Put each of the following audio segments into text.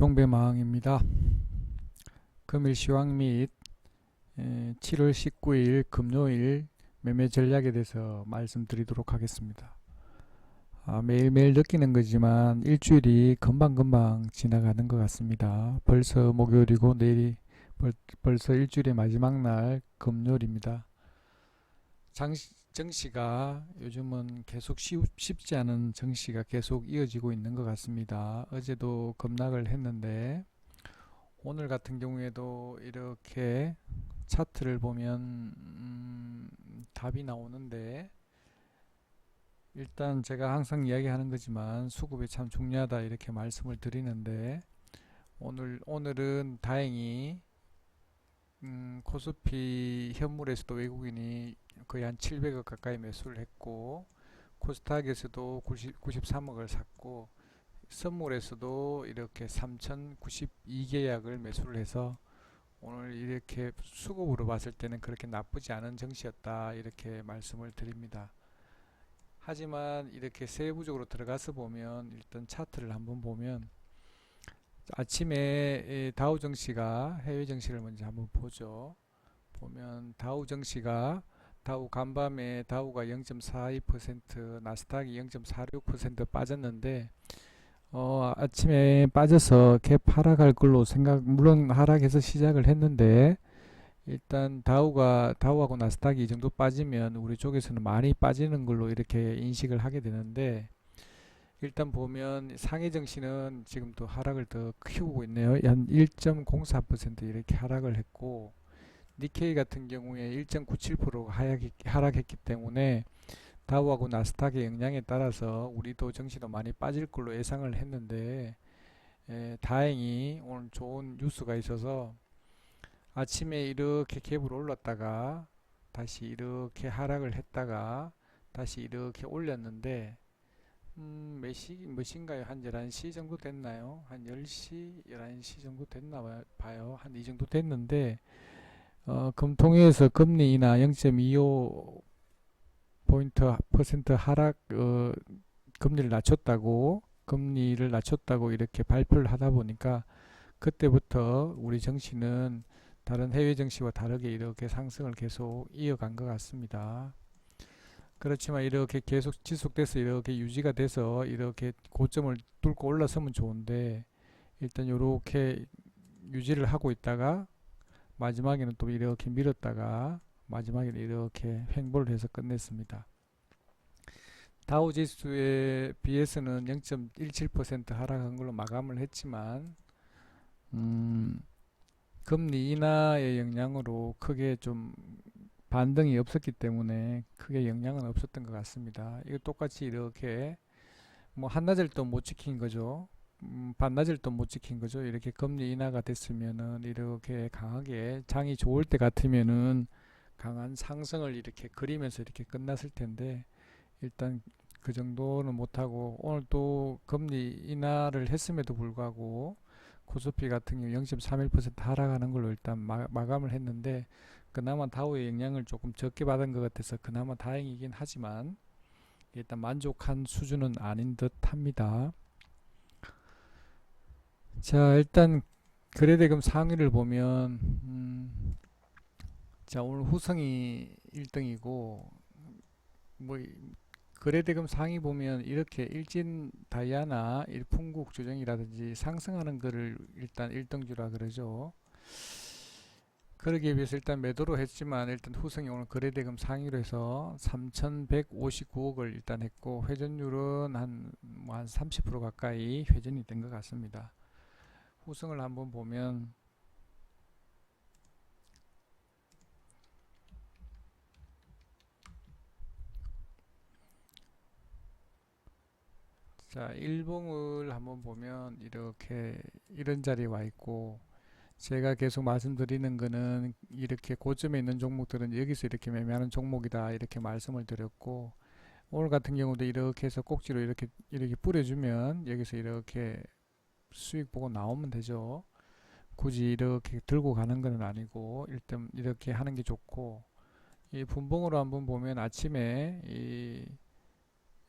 종배마항입니다. 금일 시황 및 7월 19일 금요일 매매 전략에 대해서 말씀드리도록 하겠습니다. 매일매일 느끼는 거지만 일주일이 금방금방 지나가는 것 같습니다. 벌써 목요일이고 내일이 벌써 일주일의 마지막 날 금요일입니다. 정시가 요즘은 계속 쉽지 않은 정시가 계속 이어지고 있는 것 같습니다. 어제도 급락을 했는데 오늘 같은 경우에도 이렇게 차트를 보면 답이 나오는데, 일단 제가 항상 이야기하는 거지만 수급이 참 중요하다 이렇게 말씀을 드리는데, 오늘은 다행히 코스피 현물에서도 외국인이 거의 한 700억 가까이 매수를 했고, 코스닥에서도 93억을 샀고, 선물에서도 이렇게 3092계약을 매수를 해서 오늘 이렇게 수급으로 봤을 때는 그렇게 나쁘지 않은 정시였다 이렇게 말씀을 드립니다. 하지만 이렇게 세부적으로 들어가서 보면, 일단 차트를 한번 보면 아침에 다우 정시가 해외 정시를 먼저 한번 보죠. 보면 다우 정시가 다우 간밤에 다우가 0.42%, 나스닥이 0.46% 빠졌는데 아침에 빠져서 갭 하락할 걸로 물론 하락해서 시작을 했는데, 일단 다우하고 나스닥이 이 정도 빠지면 우리 쪽에서는 많이 빠지는 걸로 이렇게 인식을 하게 되는데, 일단 보면 상해 정시는 지금 또 하락을 더 키우고 있네요. 한 1.04% 이렇게 하락을 했고, 니케이 같은 경우에 1.97%가 하락했기 때문에 다우하고 나스닥의 영향에 따라서 우리도 정시도 많이 빠질 걸로 예상을 했는데, 다행히 오늘 좋은 뉴스가 있어서 아침에 이렇게 갭을 올랐다가 다시 이렇게 하락을 했다가 다시 이렇게 올렸는데, 몇 시인가요? 한 11시 정도 됐나요? 한 10시, 11시 정도 됐나 봐요. 한 이 정도 됐는데, 금통위에서 금리 인하 0.25 퍼센트 하락, 금리를 낮췄다고 이렇게 발표를 하다 보니까, 그때부터 우리 정시는 다른 해외 정시와 다르게 이렇게 상승을 계속 이어간 것 같습니다. 그렇지만 이렇게 계속 지속돼서 이렇게 유지가 돼서 이렇게 고점을 뚫고 올라서면 좋은데, 일단 이렇게 유지를 하고 있다가 마지막에는 또 이렇게 밀었다가 마지막에는 이렇게 횡보를 해서 끝냈습니다. 다우 지수에 비해서는 0.17% 하락한 걸로 마감을 했지만, 금리 인하의 영향으로 크게 좀 반등이 없었기 때문에 크게 영향은 없었던 것 같습니다. 이거 똑같이 이렇게 뭐 한나절 또 못 지킨 거죠. 반나절 또 못 지킨 거죠. 이렇게 금리 인하가 됐으면은 이렇게 강하게 장이 좋을 때 같으면은 강한 상승을 이렇게 그리면서 이렇게 끝났을 텐데, 일단 그 정도는 못하고 오늘 또 금리 인하를 했음에도 불구하고 코스피 같은 경우 0.31% 하락하는 걸로 일단 마감을 했는데, 그나마 다우의 영향을 조금 적게 받은 것 같아서 그나마 다행이긴 하지만 일단 만족한 수준은 아닌 듯 합니다. 자, 일단 거래대금 상위를 보면, 자, 오늘 후성이 1등이고, 뭐 거래대금 상위 보면 이렇게 일진 다이아나 일풍국 조정이라든지 상승하는 거를 일단 1등주라 그러죠. 그러기에 비해서 일단 매도로 했지만, 일단 후성이 오늘 거래대금 상위로 해서 3,159억을 일단 했고, 회전율은 한 30% 가까이 회전이 된 것 같습니다. 후성을 한번 보면, 자, 일봉을 한번 보면 이렇게 이런 자리에 와 있고, 제가 계속 말씀드리는 거는 이렇게 고점에 있는 종목들은 여기서 이렇게 매매하는 종목이다 이렇게 말씀을 드렸고, 오늘 같은 경우도 이렇게 해서 꼭지로 이렇게 뿌려주면 여기서 이렇게 수익 보고 나오면 되죠. 굳이 이렇게 들고 가는 건 아니고 일단 이렇게 하는 게 좋고, 이 분봉으로 한번 보면 아침에 이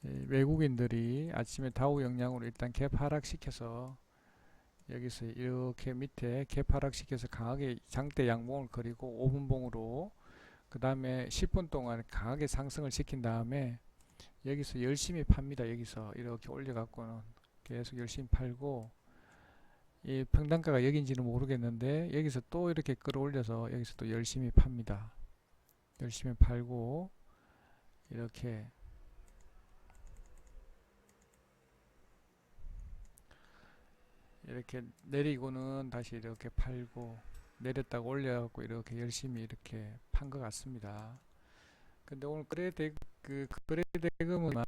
외국인들이 아침에 다우 영향으로 일단 갭 하락시켜서 여기서 이렇게 밑에 개파락시켜서 강하게 장대 양봉을 그리고 5분봉으로 그 다음에 10분 동안 강하게 상승을 시킨 다음에 여기서 열심히 팝니다. 여기서 이렇게 올려갖고는 계속 열심히 팔고, 이 평단가가 여기인지는 모르겠는데 여기서 또 이렇게 끌어올려서 여기서 또 열심히 팝니다. 열심히 팔고 이렇게 내리고는 다시 이렇게 팔고, 내렸다가 올려갖고 이렇게 열심히 이렇게 판 것 같습니다. 근데 오늘 그 거래대금은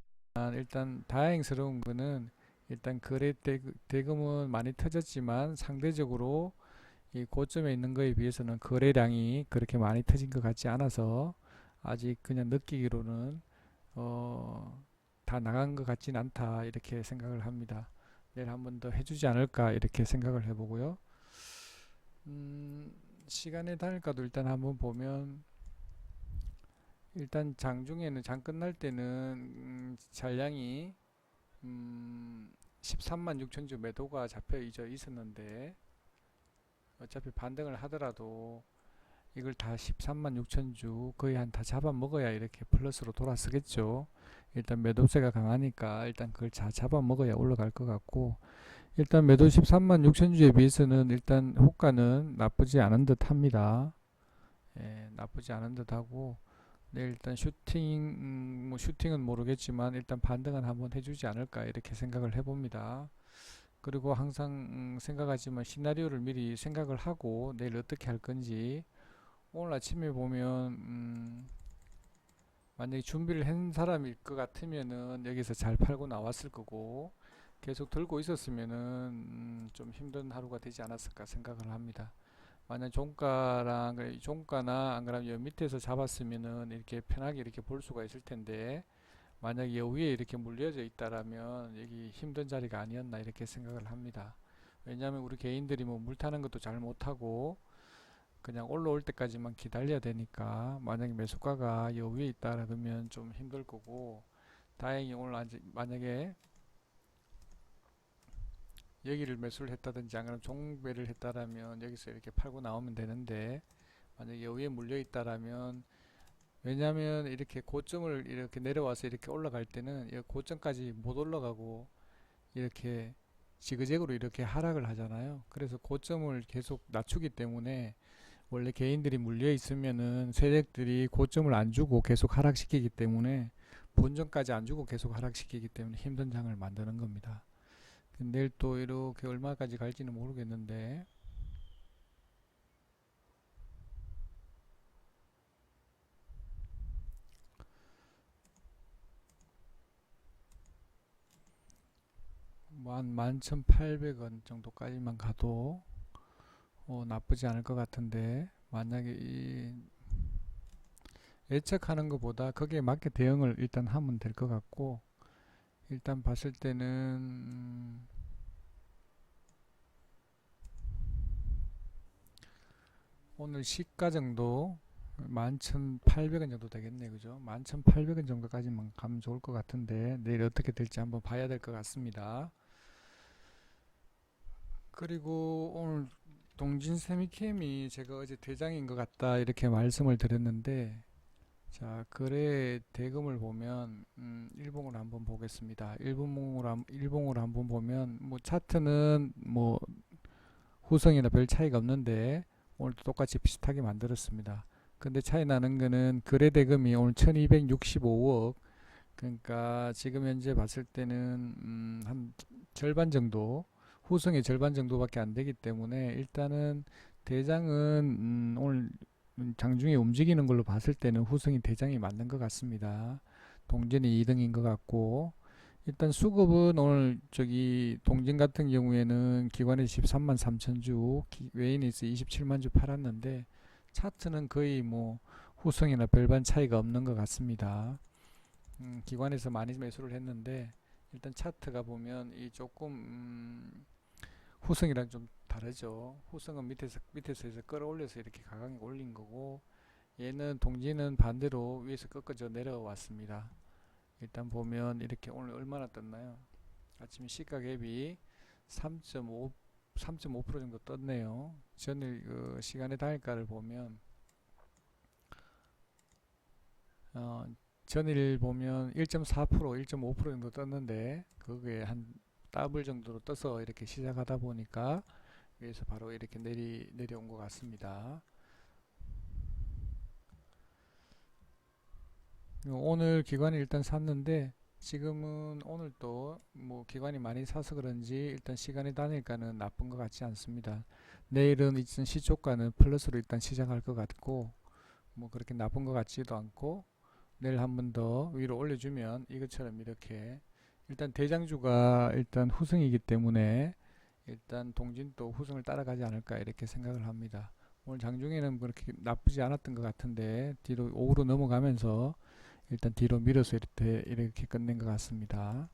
일단 다행스러운 거는, 일단 거래대금은 많이 터졌지만 상대적으로 이 고점에 있는 거에 비해서는 거래량이 그렇게 많이 터진 것 같지 않아서 아직 그냥 느끼기로는 다 나간 것 같진 않다 이렇게 생각을 합니다. 내일 한 번 더 해주지 않을까 이렇게 생각을 해보고요. 시간의 단일가도 일단 한번 보면, 일단 장중에는 장 끝날 때는 잔량이 13만 6천 주 매도가 잡혀 있었는데, 어차피 반등을 하더라도 이걸 다 13만 6천 주 거의 한 다 잡아먹어야 이렇게 플러스로 돌아서겠죠. 일단 매도세가 강하니까 일단 그걸 다 잡아먹어야 올라갈 것 같고, 일단 매도 13만 6천 주에 비해서는 일단 호가는 나쁘지 않은 듯 합니다. 예, 나쁘지 않은 듯 하고, 네, 일단 뭐 슈팅은 모르겠지만 일단 반등은 한번 해주지 않을까 이렇게 생각을 해봅니다. 그리고 항상 생각하지만 시나리오를 미리 생각을 하고 내일 어떻게 할 건지, 오늘 아침에 보면 만약에 준비를 한 사람일 것 같으면은 여기서 잘 팔고 나왔을 거고, 계속 들고 있었으면은 좀 힘든 하루가 되지 않았을까 생각을 합니다. 만약 종가나 안 그러면 여 밑에서 잡았으면은 이렇게 편하게 이렇게 볼 수가 있을 텐데, 만약 여 위에 이렇게 물려져 있다라면 여기 힘든 자리가 아니었나 이렇게 생각을 합니다. 왜냐하면 우리 개인들이 뭐 물 타는 것도 잘 못하고 그냥 올라올 때까지만 기다려야 되니까, 만약에 매수가가 여 위에 있다 그러면 좀 힘들 거고, 다행히 오늘 만약에 여기를 매수를 했다든지 안 그러면 종배를 했다라면 여기서 이렇게 팔고 나오면 되는데, 만약에 여기에 물려 있다라면, 왜냐하면 이렇게 고점을 이렇게 내려와서 이렇게 올라갈 때는 이 고점까지 못 올라가고 이렇게 지그재그로 이렇게 하락을 하잖아요. 그래서 고점을 계속 낮추기 때문에, 원래 개인들이 물려 있으면은 세력들이 고점을 안 주고 계속 하락시키기 때문에, 본전까지 안 주고 계속 하락시키기 때문에 힘든 장을 만드는 겁니다. 내일 또 이렇게 얼마까지 갈지는 모르겠는데, 11,800원 정도까지만 가도 나쁘지 않을 것 같은데, 만약에 예측하는 것보다 거기에 맞게 대응을 일단 하면 될 것 같고, 일단 봤을 때는 오늘 시가 정도 11,800원 정도 되겠네, 그죠? 11,800원 정도까지만 가면 좋을 것 같은데, 내일 어떻게 될지 한번 봐야 될 것 같습니다. 그리고 오늘 동진 세미캠이 제가 어제 대장인 것 같다 이렇게 말씀을 드렸는데, 자, 거래 대금을 보면 일봉으로 한번 보겠습니다. 일봉으로 한번 보면 뭐 차트는 뭐 후성이나 별 차이가 없는데 오늘도 똑같이 비슷하게 만들었습니다. 근데 차이 나는 거는 거래 대금이 오늘 1265억, 그러니까 지금 현재 봤을 때는 한 절반 정도, 후성의 절반 정도밖에 안 되기 때문에, 일단은 대장은 오늘 장중에 움직이는 걸로 봤을 때는 후성이 대장이 맞는 것 같습니다. 동진이 2등인 것 같고, 일단 수급은 오늘 저기 동진 같은 경우에는 기관에서 13만 3천 주, 외인에서 27만 주 팔았는데, 차트는 거의 뭐 후성이나 별반 차이가 없는 것 같습니다. 기관에서 많이 매수를 했는데, 일단 차트가 보면 이 조금 후성이랑 좀 다르죠. 후성은 밑에서 해서 끌어올려서 이렇게 가강에 올린 거고, 얘는 동지는 반대로 위에서 꺾어져 내려왔습니다. 일단 보면 이렇게 오늘 얼마나 떴나요? 아침 시가 갭이 3.5 3.5% 정도 떴네요. 전일 그 시간의 단일가를 보면 어, 전일 보면 1.4%, 1.5% 정도 떴는데 그게 한 더블 정도로 떠서 이렇게 시작하다 보니까 위에서 바로 이렇게 내려온 것 같습니다. 오늘 기관이 일단 샀는데 지금은 오늘 또 뭐 기관이 많이 사서 그런지 일단 시간이 다니까는 나쁜 것 같지 않습니다. 내일은 일단 시초가는 플러스로 일단 시작할 것 같고 뭐 그렇게 나쁜 것 같지도 않고 내일 한 번 더 위로 올려주면 이것처럼 이렇게 일단 대장주가 일단 후승이기 때문에 일단 동진도 후승을 따라가지 않을까 이렇게 생각을 합니다. 오늘 장중에는 그렇게 나쁘지 않았던 것 같은데 뒤로 오후로 넘어가면서 일단 뒤로 밀어서 이렇게 끝낸 것 같습니다.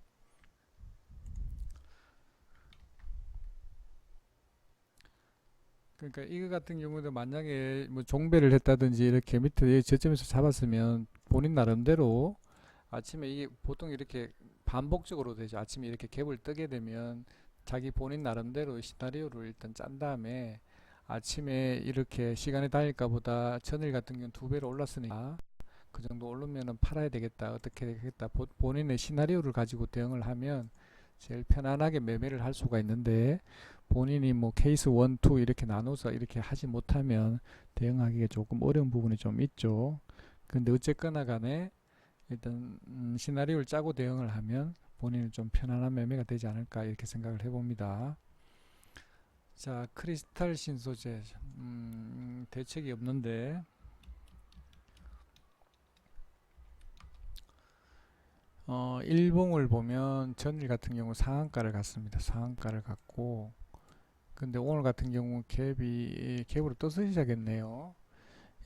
그러니까 이거 같은 경우도 만약에 뭐 종배를 했다든지 이렇게 밑에 저점에서 잡았으면 본인 나름대로 아침에 이게 보통 이렇게 반복적으로 되죠. 아침에 이렇게 갭을 뜨게 되면 자기 본인 나름대로 시나리오를 일단 짠 다음에 아침에 이렇게 시간이 다닐까 보다 전일 같은 경우는 두 배로 올랐으니까 그 정도 오르면은 팔아야 되겠다 어떻게 되겠다 본인의 시나리오를 가지고 대응을 하면 제일 편안하게 매매를 할 수가 있는데 본인이 뭐 케이스 1, 2 이렇게 나눠서 이렇게 하지 못하면 대응하기가 조금 어려운 부분이 좀 있죠. 근데 어쨌거나 간에 일단 시나리오를 짜고 대응을 하면 본인은 좀 편안한 매매가 되지 않을까 이렇게 생각을 해봅니다. 자, 크리스탈 신소재 대책이 없는데 일봉을 보면 전일 같은 경우 상한가를 갔습니다. 상한가를 갔고 근데 오늘 같은 경우 갭으로 떠서 시작했네요.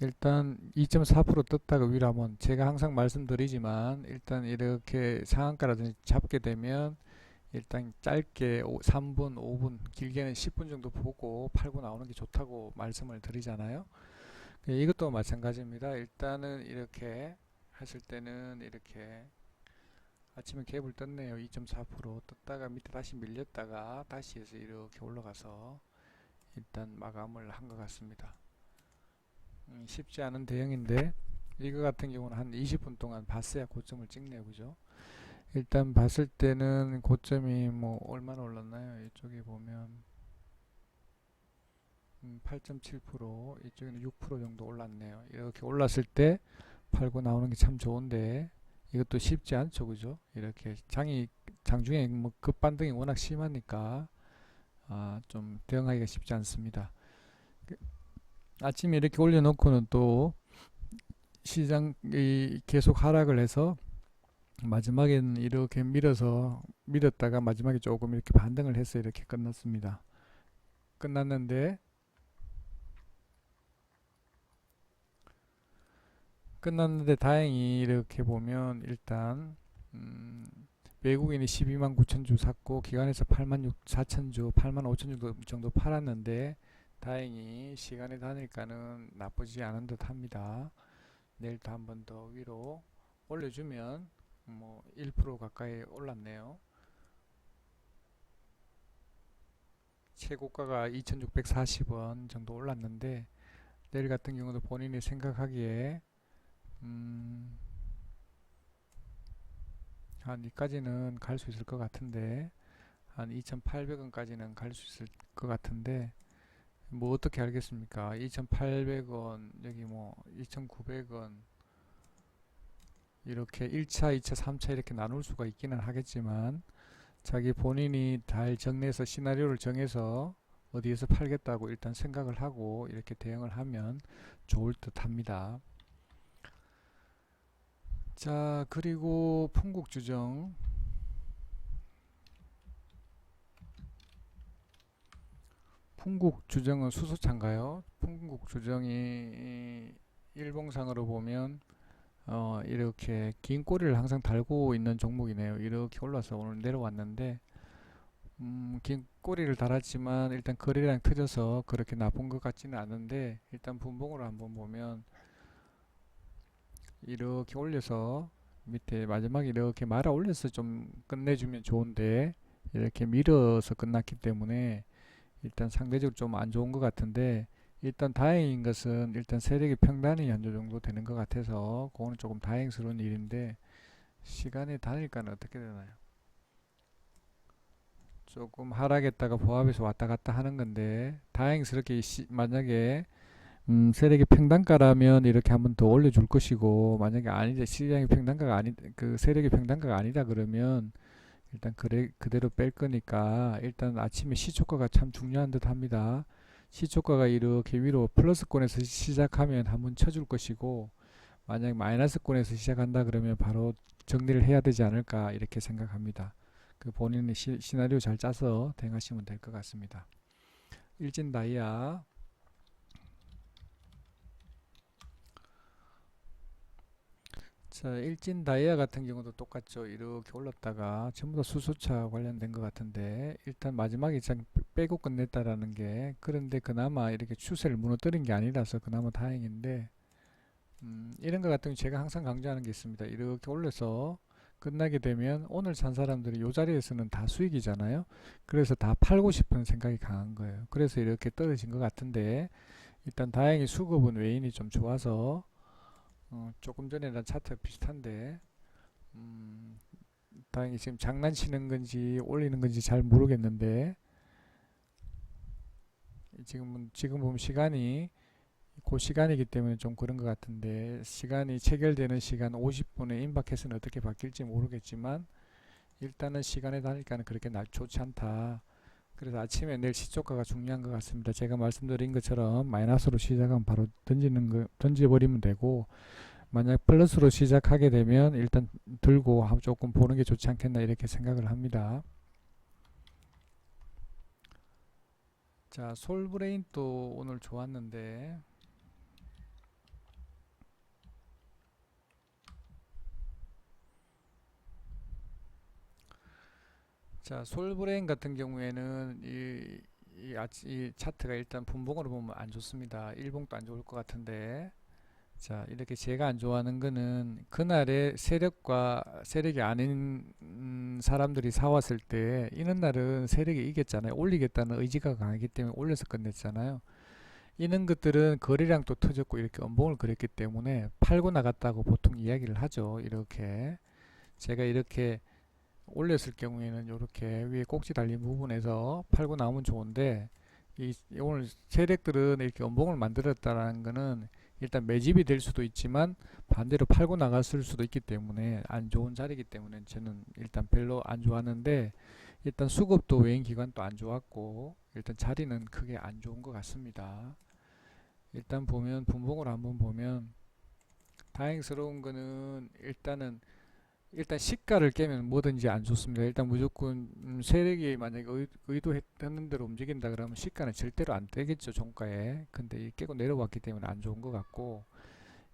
일단 2.4% 떴다가 위로 한번 제가 항상 말씀드리지만 일단 이렇게 상한가라든지 잡게 되면 일단 짧게 3분, 5분, 길게는 10분 정도 보고 팔고 나오는 게 좋다고 말씀을 드리잖아요. 이것도 마찬가지입니다. 일단은 이렇게 하실 때는 이렇게 아침에 갭을 떴네요. 2.4% 떴다가 밑에 다시 밀렸다가 다시 해서 이렇게 올라가서 일단 마감을 한 것 같습니다. 쉽지 않은 대응인데 이거 같은 경우는 한 20분 동안 봤어야 고점을 찍네요. 그죠? 일단 봤을 때는 고점이 뭐 얼마나 올랐나요? 이쪽에 보면 8.7% 이쪽에는 6% 정도 올랐네요. 이렇게 올랐을 때 팔고 나오는 게 참 좋은데 이것도 쉽지 않죠. 그죠? 이렇게 장중에 뭐 급반등이 워낙 심하니까 좀 대응하기가 쉽지 않습니다. 아침에 이렇게 올려놓고는 또 시장이 계속 하락을 해서 마지막에는 이렇게 밀었다가 마지막에 조금 이렇게 반등을 해서 이렇게 끝났는데 다행히 이렇게 보면 일단 외국인이 12만 9천 주 샀고 기관에서 8만 4천 주, 8만 5천 주 정도 팔았는데 다행히 시간이 다니까는 나쁘지 않은 듯 합니다. 내일도 한 번 더 위로 올려주면 뭐 1% 가까이 올랐네요. 최고가가 2,640원 정도 올랐는데 내일 같은 경우도 본인이 생각하기에 한 여기까지는 갈 수 있을 것 같은데 한 2,800원까지는 갈 수 있을 것 같은데 뭐 어떻게 알겠습니까? 2,800원 여기 뭐 2,900원 이렇게 1차, 2차, 3차 이렇게 나눌 수가 있기는 하겠지만 자기 본인이 잘 정리해서 시나리오를 정해서 어디에서 팔겠다고 일단 생각을 하고 이렇게 대응을 하면 좋을 듯 합니다. 자, 그리고 풍국주정 풍국주정은 수소차인가요? 풍국주정이 일봉상으로 보면 이렇게 긴 꼬리를 항상 달고 있는 종목이네요. 이렇게 올라서 오늘 내려왔는데 긴 꼬리를 달았지만 일단 거래량 터져서 그렇게 나쁜 것 같지는 않은데 일단 분봉으로 한번 보면 이렇게 올려서 밑에 마지막에 이렇게 말아 올려서 좀 끝내주면 좋은데 이렇게 밀어서 끝났기 때문에 일단 상대적으로 좀 안 좋은 것 같은데, 일단 다행인 것은 일단 세력이 평단이 현재 정도 되는 것 같아서 그거는 조금 다행스러운 일인데, 시간이 다닐까는 어떻게 되나요? 조금 하락했다가 보합에서 왔다 갔다 하는 건데, 다행스럽게 만약에 세력이 평단가라면 이렇게 한번 더 올려줄 것이고, 만약에 아니다, 시장이 평단가가 아니, 그 세력이 평단가가 아니다 그러면 일단 그대로 뺄 거니까, 일단 아침에 시초가가 참 중요한 듯 합니다. 시초가가 이렇게 위로 플러스권에서 시작하면 한번 쳐줄 것이고, 만약 마이너스권에서 시작한다 그러면 바로 정리를 해야 되지 않을까 이렇게 생각합니다. 그 본인의 시나리오 잘 짜서 대응하시면 될 것 같습니다. 일진 다이아. 자, 일진 다이아 같은 경우도 똑같죠. 이렇게 올랐다가 전부 다 수소차 관련된 것 같은데, 일단 마지막에 장 빼고 끝냈다라는 게, 그런데 그나마 이렇게 추세를 무너뜨린 게 아니라서 그나마 다행인데, 이런 것 같은 경우 제가 항상 강조하는 게 있습니다. 이렇게 올려서 끝나게 되면 오늘 산 사람들이 이 자리에서는 다 수익이잖아요. 그래서 다 팔고 싶은 생각이 강한 거예요. 그래서 이렇게 떨어진 것 같은데, 일단 다행히 수급은 외인이 좀 좋아서 조금 전에랑 차트가 비슷한데, 음, 다행히 지금 장난치는 건지 올리는 건지 잘 모르겠는데, 지금 보면 시간이 그 시간이기 때문에 좀 그런 것 같은데, 시간이 체결되는 시간 50분에 임박해서는 어떻게 바뀔지 모르겠지만, 일단은 시간에 다니까는 그렇게 좋지 않다. 그래서 아침에 내일 시초가가 중요한 것 같습니다. 제가 말씀드린 것처럼 마이너스로 시작하면 바로 던져버리면 되고, 만약 플러스로 시작하게 되면 일단 들고 조금 보는 게 좋지 않겠나 이렇게 생각을 합니다. 자, 솔브레인 또 오늘 좋았는데, 자, 솔브레인 같은 경우에는 이 차트가 일단 분봉으로 보면 안 좋습니다. 일봉도 안 좋을 것 같은데, 자, 이렇게 제가 안 좋아하는 거는 그날의 세력이 아닌 사람들이 사왔을 때, 이는 날은 세력이 이겼잖아요. 올리겠다는 의지가 강하기 때문에 올려서 끝냈잖아요. 이런 것들은 거래량도 터졌고 이렇게 음봉을 그렸기 때문에 팔고 나갔다고 보통 이야기를 하죠. 이렇게 제가 이렇게 올렸을 경우에는 이렇게 위에 꼭지 달린 부분에서 팔고 나오면 좋은데, 오늘 세력들은 이렇게 음봉을 만들었다는 거는 일단 매집이 될 수도 있지만 반대로 팔고 나갔을 수도 있기 때문에 안 좋은 자리이기 때문에 저는 일단 별로 안 좋았는데, 일단 수급도 외인 기관도 안 좋았고 일단 자리는 크게 안 좋은 것 같습니다. 일단 보면 분봉을 한번 보면 다행스러운 거는 일단 시가를 깨면 뭐든지 안 좋습니다. 일단 무조건 세력이 만약에 의도했던 대로 움직인다 그러면 시가는 절대로 안 되겠죠, 종가에. 근데 깨고 내려왔기 때문에 안 좋은 것 같고,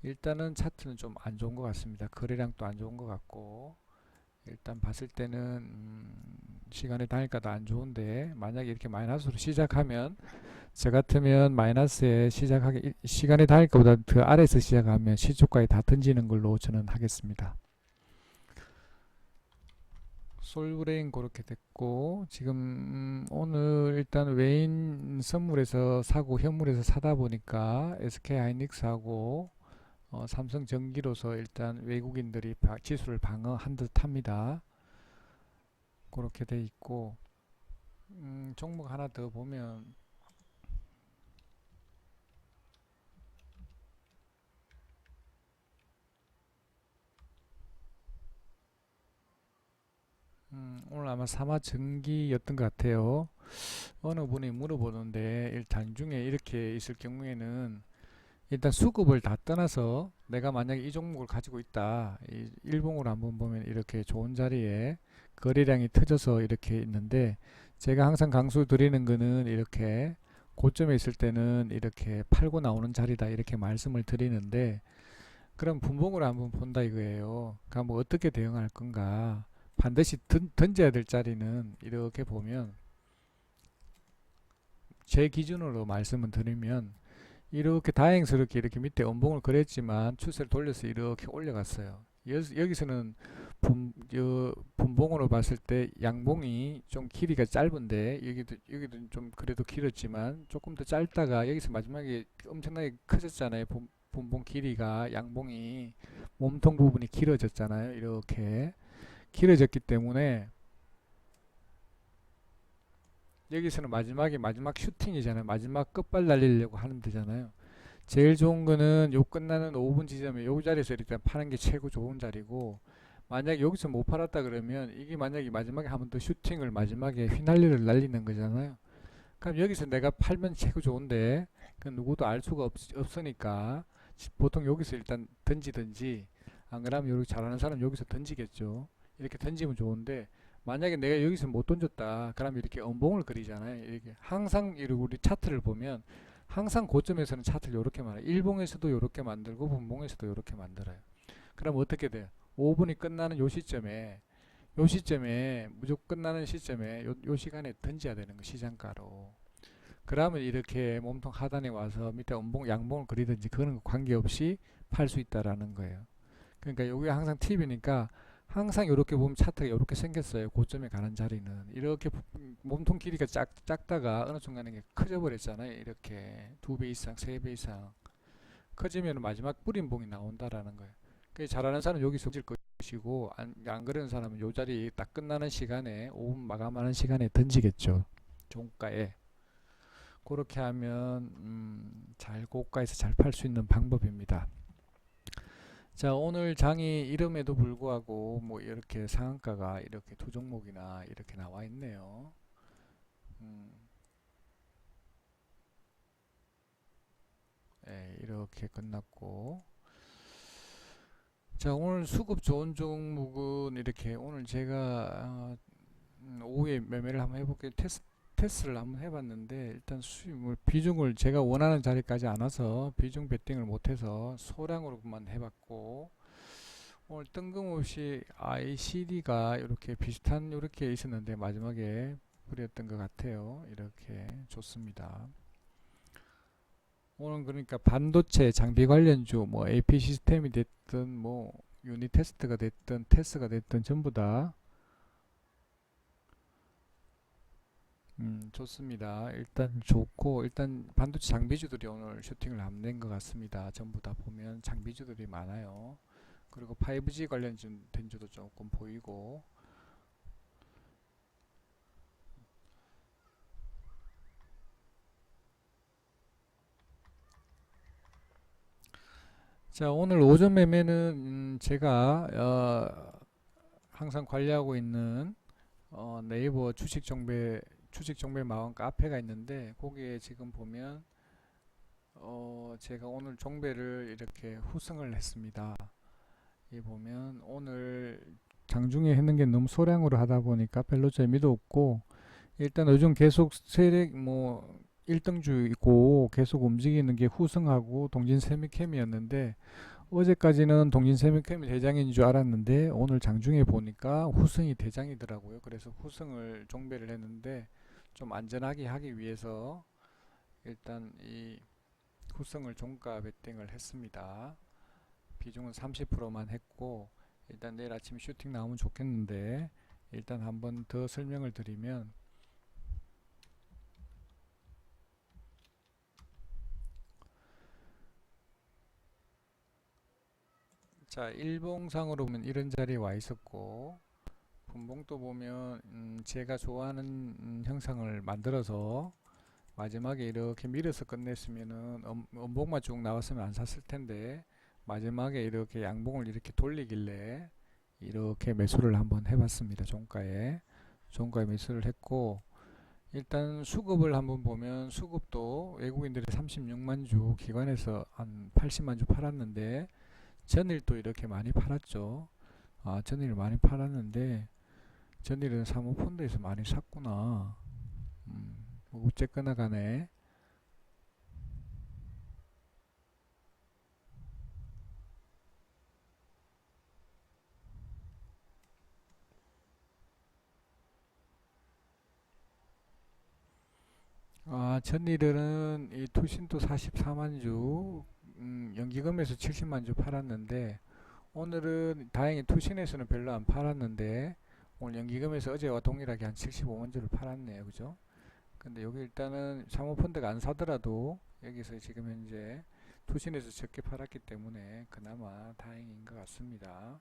일단은 차트는 좀 안 좋은 것 같습니다. 거래량도 안 좋은 것 같고, 일단 봤을 때는 시간에 다닐까도 안 좋은데, 만약에 이렇게 마이너스로 시작하면, 저 같으면 마이너스에 시작하기 시간에 다닐까보다 더 아래에서 시작하면 시초가에 다 던지는 걸로 저는 하겠습니다. 솔브레인 그렇게 됐고, 지금 오늘 일단 외인 선물에서 사고 현물에서 사다 보니까 SK하이닉스하고 삼성전기로서 일단 외국인들이 지수를 방어한 듯 합니다. 그렇게 돼 있고, 종목 하나 더 보면, 오늘 아마 삼화전기였던 것 같아요. 어느 분이 물어보는데, 일단 중에 이렇게 있을 경우에는 일단 수급을 다 떠나서 내가 만약에 이 종목을 가지고 있다, 일봉으로 한번 보면 이렇게 좋은 자리에 거래량이 터져서 이렇게 있는데, 제가 항상 강수 드리는 거는 이렇게 고점에 있을 때는 이렇게 팔고 나오는 자리다 이렇게 말씀을 드리는데, 그럼 분봉으로 한번 본다 이거예요. 그러니까 뭐 어떻게 대응할 건가. 반드시 던져야 될 자리는 이렇게 보면, 제 기준으로 말씀을 드리면 이렇게 다행스럽게 이렇게 밑에 음봉을 그렸지만 추세를 돌려서 이렇게 올려갔어요. 여기서는 분봉으로 봤을 때 양봉이 좀 길이가 짧은데 여기도 좀 그래도 길었지만 조금 더 짧다가 여기서 마지막에 엄청나게 커졌잖아요. 분봉 길이가 양봉이 몸통 부분이 길어졌잖아요. 이렇게 길어졌기 때문에 여기서는 마지막 슈팅이잖아요. 마지막 끝발 날리려고 하는 데잖아요. 제일 좋은 거는 요 끝나는 5분 지점에 요 자리에서 일단 파는 게 최고 좋은 자리고, 만약에 여기서 못 팔았다 그러면 이게 만약에 마지막에 한 번 더 슈팅을 마지막에 휘날리를 날리는 거잖아요. 그럼 여기서 내가 팔면 최고 좋은데 그 누구도 알 수가 없으니까 보통 여기서 일단 던지든지, 안 그러면 여기 잘하는 사람 여기서 던지겠죠. 이렇게 던지면 좋은데, 만약에 내가 여기서 못 던졌다 그러면 이렇게 음봉을 그리잖아요. 이렇게 항상 우리 차트를 보면 항상 고점에서는 차트를 이렇게 만들어요. 일봉에서도 이렇게 만들고 분봉에서도 이렇게 만들어요. 그럼 어떻게 돼요? 5분이 끝나는 요 시점에 무조건 끝나는 시점에 요 시간에 던져야 되는 거, 시장가로. 그러면 이렇게 몸통 하단에 와서 밑에 음봉 양봉을 그리든지 그런 거 관계없이 팔 수 있다라는 거예요. 그러니까 여기가 항상 팁이니까, 항상 이렇게 보면 차트가 이렇게 생겼어요. 고점에 가는 자리는 이렇게 몸통 길이가 작다가 어느 순간에 이게 커져 버렸잖아요. 이렇게 2배 이상 3배 이상 커지면 마지막 뿌린봉이 나온다라는 거예요. 그 잘하는 사람은 여기서 질 것이고, 안 그러는 사람은 요 자리 딱 끝나는 시간에 5분 마감하는 시간에 던지겠죠. 종가에. 그렇게 하면 잘 고가에서 잘 팔 수 있는 방법입니다. 자, 오늘 장이 이름에도 불구하고 뭐 이렇게 상한가가 이렇게 두 종목이나 이렇게 나와 있네요. 네, 이렇게 끝났고, 자, 오늘 수급 좋은 종목은 이렇게, 오늘 제가 오후에 매매를 한번 해볼게요. 테스트를 한번 해봤는데, 일단 수익을 비중을 제가 원하는 자리까지 안 와서 비중 베팅을 못해서 소량으로만 해봤고, 오늘 뜬금없이 ICD가 이렇게 비슷한 이렇게 있었는데 마지막에 뿌렸던 것 같아요. 이렇게 좋습니다. 오늘 그러니까 반도체 장비 관련주, 뭐 AP 시스템이 됐든 뭐 유닛 테스트가 됐든 테스가 됐든 전부 다 좋습니다. 일단 좋고, 일단 반도체 장비주들이 오늘 슈팅을 안낸 것 같습니다. 전부 다 보면 장비주들이 많아요. 그리고 5G 관련된 주도 조금 보이고. 자, 오늘 오전 매매는 제가 항상 관리하고 있는 네이버 주식 정배 마원 카페가 있는데, 거기에 지금 보면 제가 오늘 종배를 이렇게 후승을 했습니다. 이 보면 오늘 장중에 했는 게 너무 소량으로 하다 보니까 별로 재미도 없고, 일단 요즘 계속 세력 뭐 1등주이고 계속 움직이는 게 후승하고 동진세미캠이었는데, 어제까지는 동진세미캠이 대장인 줄 알았는데 오늘 장중에 보니까 후승이 대장이더라고요. 그래서 후승을 종배를 했는데, 좀 안전하게 하기 위해서 일단 이 후승을 종가 베팅을 했습니다. 비중은 30%만 했고, 일단 내일 아침 슈팅 나오면 좋겠는데, 일단 한번 더 설명을 드리면, 자, 일봉상으로 보면 이런 자리에 와 있었고, 분봉도 보면 제가 좋아하는 형상을 만들어서 마지막에 이렇게 밀어서 끝냈으면은 음봉만 쭉 나왔으면 안 샀을 텐데, 마지막에 이렇게 양봉을 이렇게 돌리길래 이렇게 매수를 한번 해봤습니다. 종가에 매수를 했고, 일단 수급을 한번 보면 수급도 외국인들이 36만 주, 기관에서 한 80만 주 팔았는데, 전일도 이렇게 많이 팔았죠. 전일 많이 팔았는데 전일은 사모펀드에서 많이 샀구나. 뭐 어쨌거나 간에, 전일은 이 투신도 44만 주, 연기금에서 70만 주 팔았는데, 오늘은 다행히 투신에서는 별로 안 팔았는데 오늘 연기금에서 어제와 동일하게 한 75만 주를 팔았네요. 그죠? 근데 여기 일단은 사모펀드가 안 사더라도 여기서 지금 현재 투신에서 적게 팔았기 때문에 그나마 다행인 것 같습니다.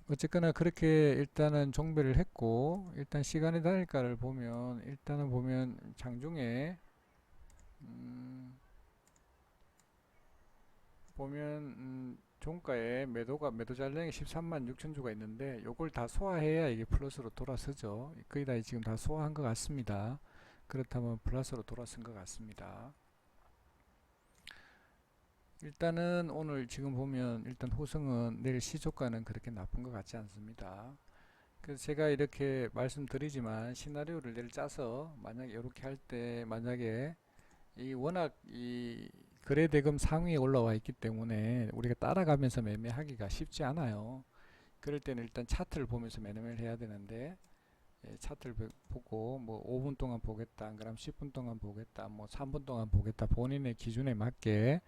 어쨌거나 그렇게 일단은 종배를 했고, 일단 시간의 단일가를 보면 일단은 보면 장중에 보면 종가에 매도 잔량이 13만 6천 주가 있는데 요걸 다 소화해야 이게 플러스로 돌아서죠. 거의 다 지금 다 소화한 것 같습니다. 그렇다면 플러스로 돌아선 것 같습니다. 일단은 오늘 지금 보면 일단 호성은 내일 시초가는 그렇게 나쁜 것 같지 않습니다. 그래서 제가 이렇게 말씀드리지만 시나리오를 내일 짜서 만약에 이렇게 할 때 만약에 이 워낙 이 거래대금 상위에 올라와 있기 때문에 우리가 따라가면서 매매하기가 쉽지 않아요. 그럴 때는 일단 차트를 보면서 매매를 해야 되는데 차트를 보고 뭐 5분 동안 보겠다, 안 그러면 10분 동안 보겠다, 뭐 3분 동안 보겠다, 본인의 기준에 맞게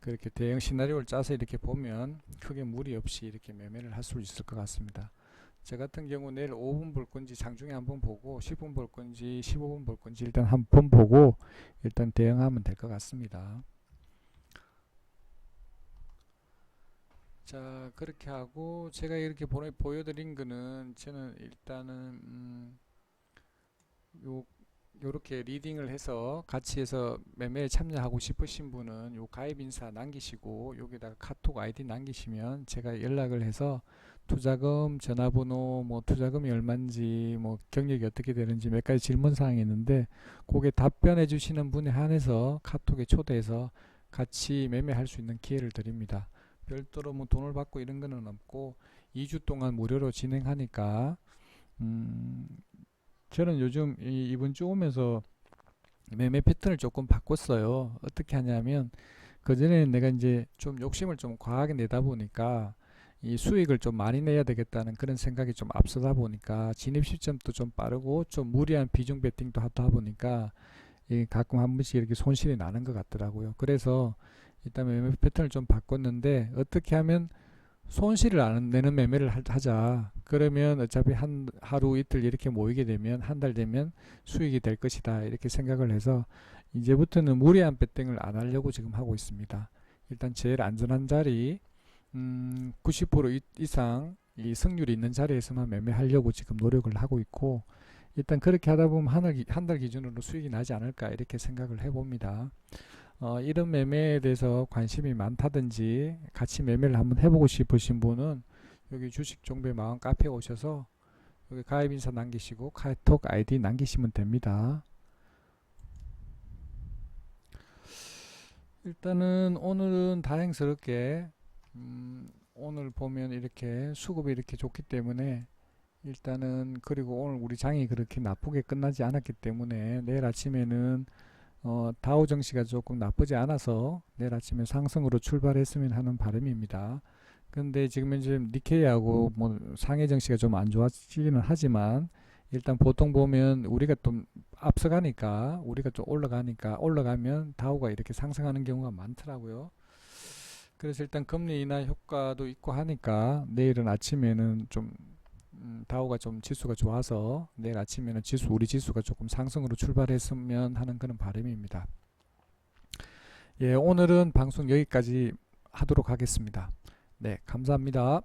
그렇게 대응 시나리오를 짜서 이렇게 보면 크게 무리 없이 이렇게 매매를 할 수 있을 것 같습니다. 저 같은 경우 내일 5분 볼 건지 장중에 한번 보고 10분 볼 건지 15분 볼 건지 일단 한번 보고 일단 대응하면 될 것 같습니다. 자, 그렇게 하고 제가 이렇게 보여드린 거는 저는 일단은 요 요렇게 리딩을 해서 같이 해서 매매에 참여하고 싶으신 분은 요 가입 인사 남기시고 여기다가 카톡 아이디 남기시면 제가 연락을 해서 투자금 전화번호 뭐 투자금이 얼마인지 뭐 경력이 어떻게 되는지 몇 가지 질문 사항이 있는데 그게 답변해 주시는 분에 한해서 카톡에 초대해서 같이 매매할 수 있는 기회를 드립니다. 별도로 뭐 돈을 받고 이런 거는 없고 2주 동안 무료로 진행하니까 저는 요즘 이번 주 오면서 매매 패턴을 조금 바꿨어요. 어떻게 하냐면 그전에는 내가 이제 좀 욕심을 좀 과하게 내다 보니까 이 수익을 좀 많이 내야 되겠다는 그런 생각이 좀 앞서다 보니까 진입 시점도 좀 빠르고 좀 무리한 비중 베팅도 하다 보니까 가끔 한 번씩 이렇게 손실이 나는 것 같더라고요. 그래서 일단 매매 패턴을 좀 바꿨는데 어떻게 하면 손실을 안 내는 매매를 하자. 그러면 어차피 하루 이틀 이렇게 모이게 되면 한 달 되면 수익이 될 것이다. 이렇게 생각을 해서 이제부터는 무리한 배팅을 안 하려고 지금 하고 있습니다. 일단 제일 안전한 자리 90% 이상 이 승률이 있는 자리에서만 매매하려고 지금 노력을 하고 있고 일단 그렇게 하다 보면 한 달 기준으로 수익이 나지 않을까 이렇게 생각을 해봅니다. 이런 매매에 대해서 관심이 많다든지 같이 매매를 한번 해보고 싶으신 분은 여기 주식 종배 마음 카페에 오셔서 여기 가입 인사 남기시고 카톡 아이디 남기시면 됩니다. 일단은 오늘은 다행스럽게 오늘 보면 이렇게 수급이 이렇게 좋기 때문에 일단은 그리고 오늘 우리 장이 그렇게 나쁘게 끝나지 않았기 때문에 내일 아침에는 다우 정시가 조금 나쁘지 않아서 내일 아침에 상승으로 출발했으면 하는 바람입니다. 근데 지금 현재 니케이하고 뭐 상해 정시가 좀 안 좋아지기는 하지만 일단 보통 보면 우리가 좀 앞서가니까 우리가 좀 올라가면 다우가 이렇게 상승하는 경우가 많더라고요. 그래서 일단 금리 인하 효과도 있고 하니까 내일은 아침에는 좀 다우가 좀 지수가 좋아서 내일 아침에는 우리 지수가 조금 상승으로 출발했으면 하는 그런 바람입니다. 예, 오늘은 방송 여기까지 하도록 하겠습니다. 네, 감사합니다.